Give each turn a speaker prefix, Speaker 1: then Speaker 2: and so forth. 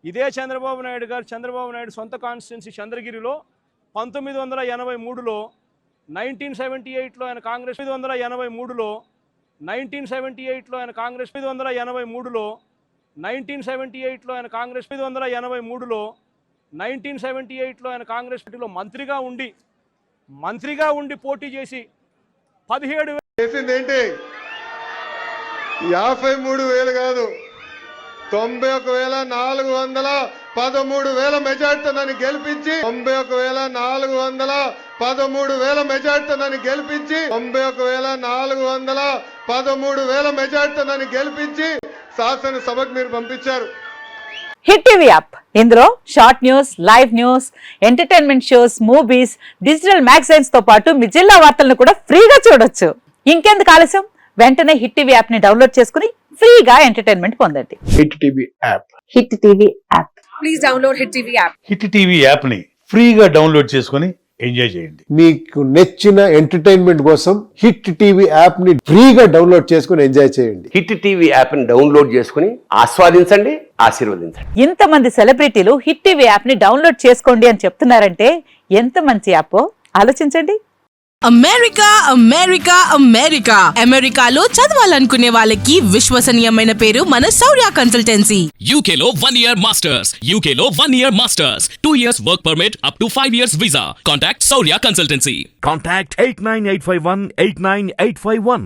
Speaker 1: ఇదే చంద్రబాబు నాయుడు సొంత కాన్స్టిట్యున్సీ చంద్రగిరిలో 1983లో 1978లో ఆయన కాంగ్రెస్ 1983లో 1978లో ఆయన కాంగ్రెస్ 1983లో 1978లో ఆయన కాంగ్రెస్ 1983లో 1978లో ఆయన కాంగ్రెస్ పార్టీలో మంత్రిగా ఉండి పోటీ చేసి 17
Speaker 2: చేసిందేంటి 53,000 కాదు 91,413 మెజార్టీతో నన్ను గెలిపించి 91,413 మెజార్టీతో నన్ను గెలిపించి 91,413 మెజార్టీతో నన్ను గెలిపించి శాసనసభకు మీరు పంపించారు.
Speaker 3: హిట్ టీవీ యాప్ ఇందులో short news, live news, entertainment shows, movies, digital magazines తో పాటు మీ జిల్లా వార్తలను కూడా ఫ్రీగా చూడొచ్చు. ఇంకెందుకు ఆలస్యం, వెంటనే హిట్ టీవీ యాప్ ని డౌన్లోడ్ చేసుకుని ఫ్రీగా ఎంటర్టైన్మెంట్ పొందండి.
Speaker 4: Hit TV app.
Speaker 3: Hit TV app.
Speaker 5: Please download hit TV app.
Speaker 6: Hit TV app ని ఫ్రీగా డౌన్లోడ్ చేసుకుని ఎంజాయ్ చేయండి.
Speaker 4: మీకు నచ్చిన ఎంటర్టైన్మెంట్ కోసం హిట్ టీవీ యాప్ ని ఫ్రీగా డౌన్లోడ్ చేసుకుని ఎంజాయ్ చేయండి.
Speaker 7: హిట్ టీవీ యాప్ ని డౌన్లోడ్ చేసుకుని ఆస్వాదించండి, ఆశీర్వదించండి.
Speaker 3: ఇంతమంది సెలబ్రిటీలు హిట్ టీవీ యాప్ ని డౌన్లోడ్ చేసుకోండి అని చెప్తున్నారంటే ఎంత మంచి యాప్ ఆలోచించండి.
Speaker 5: అమెరికా అమెరికాలో చదవాలనుకునే వాళ్ళకి విశ్వసనీయమైన పేరు మన శౌర్య కన్సల్టెన్సీ.
Speaker 8: UK లో 1 year masters, UK లో 1 year masters, 2 years work permit up to 5 years visa. Contact Saurya Consultancy.
Speaker 9: Contact 89851 89851.